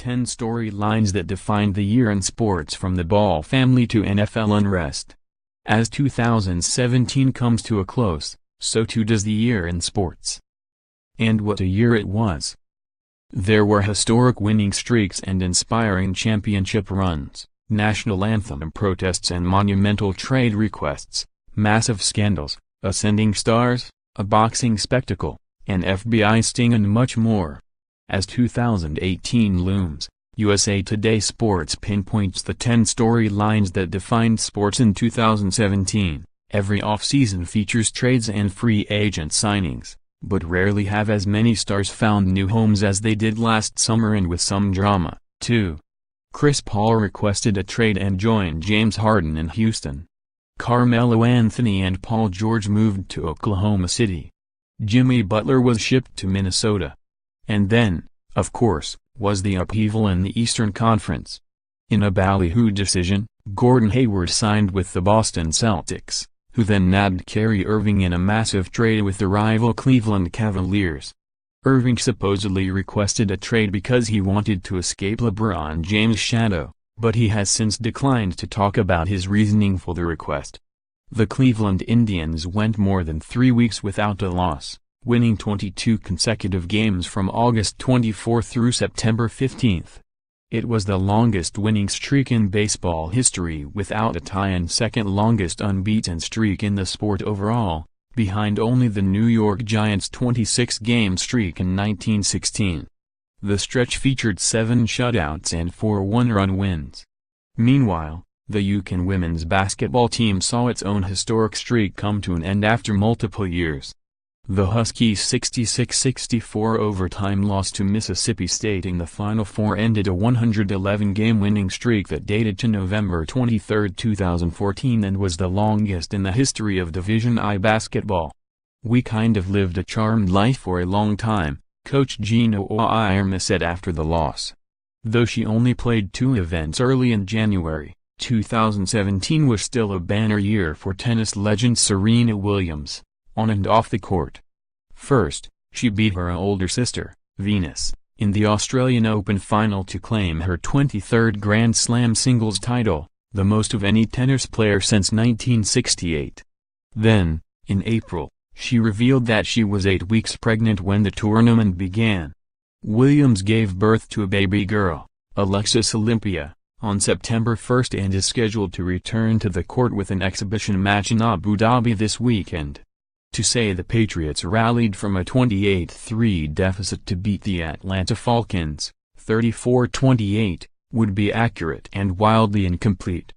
10 storylines that defined the year in sports, from the Ball family to NFL unrest. As 2017 comes to a close, so too does the year in sports. And what a year it was! There were historic winning streaks and inspiring championship runs, national anthem protests and monumental trade requests, massive scandals, ascending stars, a boxing spectacle, an FBI sting, and much more. As 2018 looms, USA Today Sports pinpoints the 10 storylines that defined sports in 2017. Every offseason features trades and free agent signings, but rarely have as many stars found new homes as they did last summer, and with some drama, too. Chris Paul requested a trade and joined James Harden in Houston. Carmelo Anthony and Paul George moved to Oklahoma City. Jimmy Butler was shipped to Minnesota. And then, of course, was the upheaval in the Eastern Conference. In a ballyhoo decision, Gordon Hayward signed with the Boston Celtics, who then nabbed Kyrie Irving in a massive trade with the rival Cleveland Cavaliers. Irving supposedly requested a trade because he wanted to escape LeBron James' shadow, but he has since declined to talk about his reasoning for the request. The Cleveland Indians went more than 3 weeks without a loss, winning 22 consecutive games from August 24 through September 15. It was the longest winning streak in baseball history without a tie, and second longest unbeaten streak in the sport overall, behind only the New York Giants' 26-game streak in 1916. The stretch featured 7 shutouts and 4 one-run wins. Meanwhile, the UK women's basketball team saw its own historic streak come to an end after multiple years. The Huskies' 66-64 overtime loss to Mississippi State in the Final Four ended a 111-game winning streak that dated to November 23, 2014, and was the longest in the history of Division I basketball. "We kind of lived a charmed life for a long time," Coach Gino Airma said after the loss. Though she only played 2 events early in January, 2017 was still a banner year for tennis legend Serena Williams, on and off the court. First, she beat her older sister, Venus, in the Australian Open final to claim her 23rd Grand Slam singles title, the most of any tennis player since 1968. Then, in April, she revealed that she was 8 weeks pregnant when the tournament began. Williams gave birth to a baby girl, Alexis Olympia, on September 1 and is scheduled to return to the court with an exhibition match in Abu Dhabi this weekend. To say the Patriots rallied from a 28-3 deficit to beat the Atlanta Falcons, 34-28, would be accurate and wildly incomplete.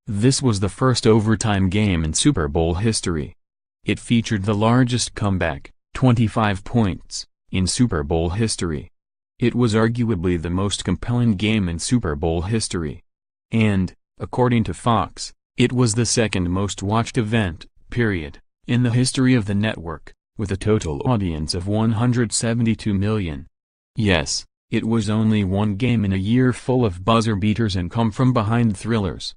This was the first overtime game in Super Bowl history. It featured the largest comeback, 25 points, in Super Bowl history. It was arguably the most compelling game in Super Bowl history. And, according to Fox, it was the second most watched event, period, in the history of the network, with a total audience of 172 million. Yes, it was only one game in a year full of buzzer-beaters and come-from-behind thrillers.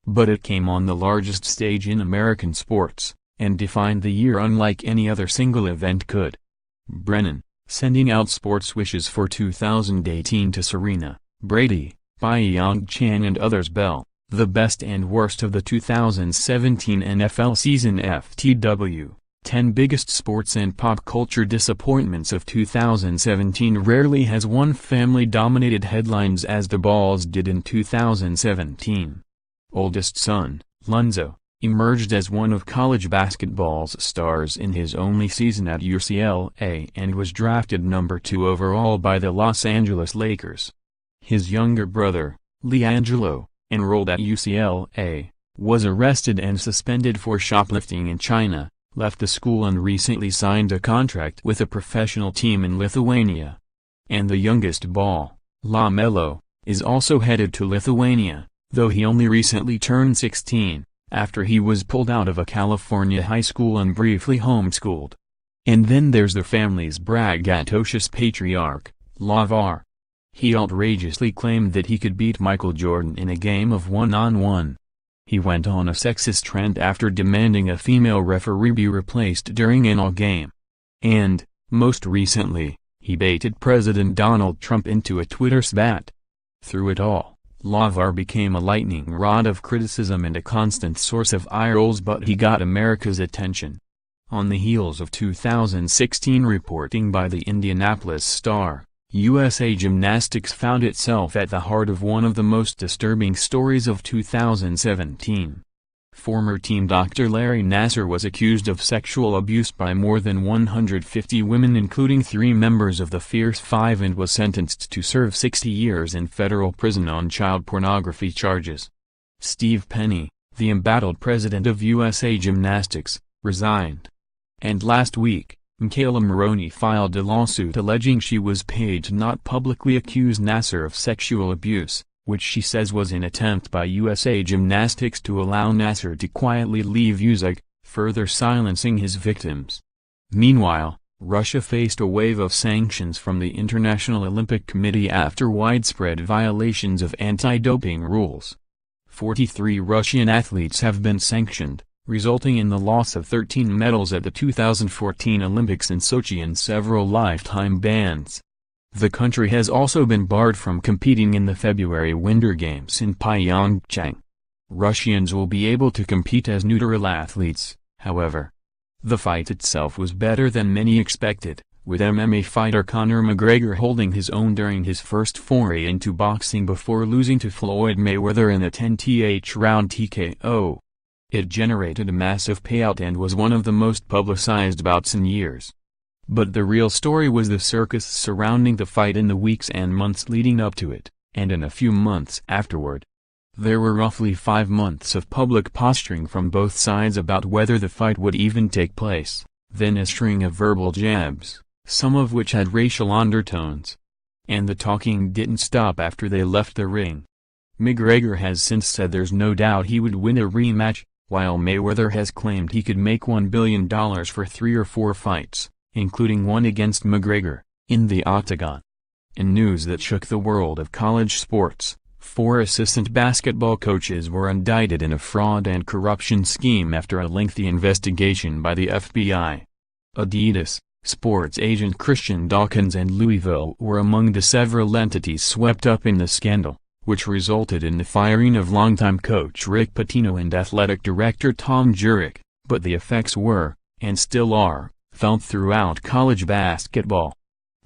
But it came on the largest stage in American sports, and defined the year unlike any other single event could. Brennan, sending out sports wishes for 2018 to Serena, Brady, Byung Chan and others. Bell, the best and worst of the 2017 NFL season. FTW, 10 biggest sports and pop culture disappointments of 2017. Rarely has one family dominated headlines as the Balls did in 2017. Oldest son, Lonzo, emerged as one of college basketball's stars in his only season at UCLA and was drafted number 2 overall by the Los Angeles Lakers. His younger brother, LiAngelo, enrolled at UCLA, was arrested and suspended for shoplifting in China, left the school and recently signed a contract with a professional team in Lithuania. And the youngest Ball, LaMelo, is also headed to Lithuania, though he only recently turned 16, after he was pulled out of a California high school and briefly homeschooled. And then there's the family's braggadocious patriarch, LaVar. He outrageously claimed that he could beat Michael Jordan in a game of one-on-one. He went on a sexist rant after demanding a female referee be replaced during an all-game. And, most recently, he baited President Donald Trump into a Twitter spat. Through it all, Lavar became a lightning rod of criticism and a constant source of eye rolls, but he got America's attention. On the heels of 2016 reporting by the Indianapolis Star, USA Gymnastics found itself at the heart of one of the most disturbing stories of 2017. Former team Dr. Larry Nassar was accused of sexual abuse by more than 150 women, including 3 members of the Fierce Five, and was sentenced to serve 60 years in federal prison on child pornography charges. Steve Penny, the embattled president of USA Gymnastics, resigned. And last week, Michaela Maroney filed a lawsuit alleging she was paid to not publicly accuse Nassar of sexual abuse, which she says was an attempt by USA Gymnastics to allow Nassar to quietly leave USA, further silencing his victims. Meanwhile, Russia faced a wave of sanctions from the International Olympic Committee after widespread violations of anti-doping rules. 43 Russian athletes have been sanctioned, resulting in the loss of 13 medals at the 2014 Olympics in Sochi and several lifetime bans. The country has also been barred from competing in the February Winter Games in Pyeongchang. Russians will be able to compete as neutral athletes, however. The fight itself was better than many expected, with MMA fighter Conor McGregor holding his own during his first foray into boxing before losing to Floyd Mayweather in a 10th round TKO. It generated a massive payout and was one of the most publicized bouts in years. But the real story was the circus surrounding the fight in the weeks and months leading up to it, and in a few months afterward. There were roughly 5 months of public posturing from both sides about whether the fight would even take place, then a string of verbal jabs, some of which had racial undertones. And the talking didn't stop after they left the ring. McGregor has since said there's no doubt he would win a rematch, while Mayweather has claimed he could make $1 billion for 3 or 4 fights, including one against McGregor, in the octagon. In news that shook the world of college sports, 4 assistant basketball coaches were indicted in a fraud and corruption scheme after a lengthy investigation by the FBI. Adidas, sports agent Christian Dawkins, and Louisville were among the several entities swept up in the scandal, which resulted in the firing of longtime coach Rick Pitino and athletic director Tom Jurek, but the effects were, and still are, felt throughout college basketball.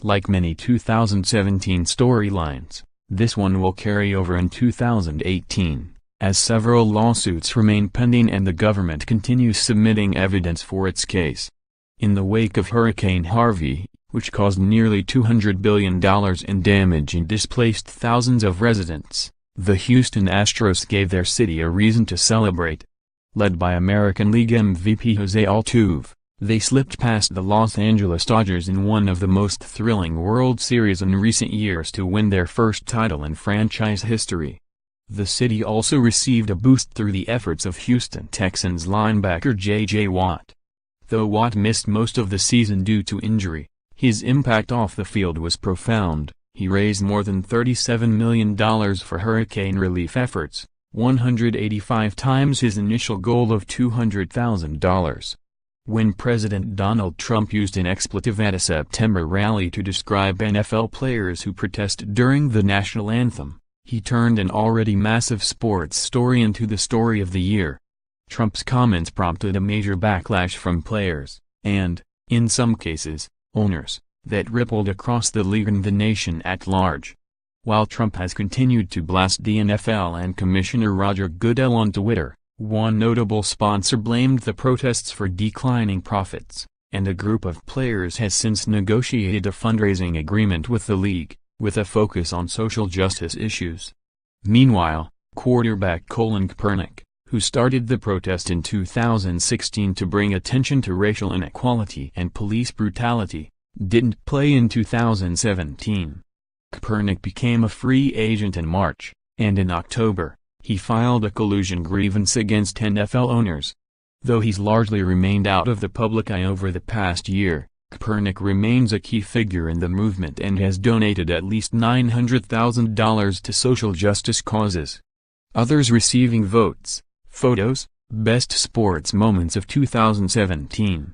Like many 2017 storylines, this one will carry over in 2018, as several lawsuits remain pending and the government continues submitting evidence for its case. In the wake of Hurricane Harvey, which caused nearly $200 billion in damage and displaced thousands of residents, the Houston Astros gave their city a reason to celebrate. Led by American League MVP Jose Altuve, they slipped past the Los Angeles Dodgers in one of the most thrilling World Series in recent years to win their first title in franchise history. The city also received a boost through the efforts of Houston Texans linebacker J.J. Watt. Though Watt missed most of the season due to injury, his impact off the field was profound. He raised more than $37 million for hurricane relief efforts, 185 times his initial goal of $200,000. When President Donald Trump used an expletive at a September rally to describe NFL players who protested during the national anthem, he turned an already massive sports story into the story of the year. Trump's comments prompted a major backlash from players, and, in some cases, owners, that rippled across the league and the nation at large. While Trump has continued to blast the NFL and Commissioner Roger Goodell on Twitter, one notable sponsor blamed the protests for declining profits, and a group of players has since negotiated a fundraising agreement with the league, with a focus on social justice issues. Meanwhile, quarterback Colin Kaepernick, who started the protest in 2016 to bring attention to racial inequality and police brutality, didn't play in 2017. Kaepernick became a free agent in March, and in October, he filed a collusion grievance against NFL owners. Though he's largely remained out of the public eye over the past year, Kaepernick remains a key figure in the movement and has donated at least $900,000 to social justice causes. Others receiving votes, photos, best sports moments of 2017.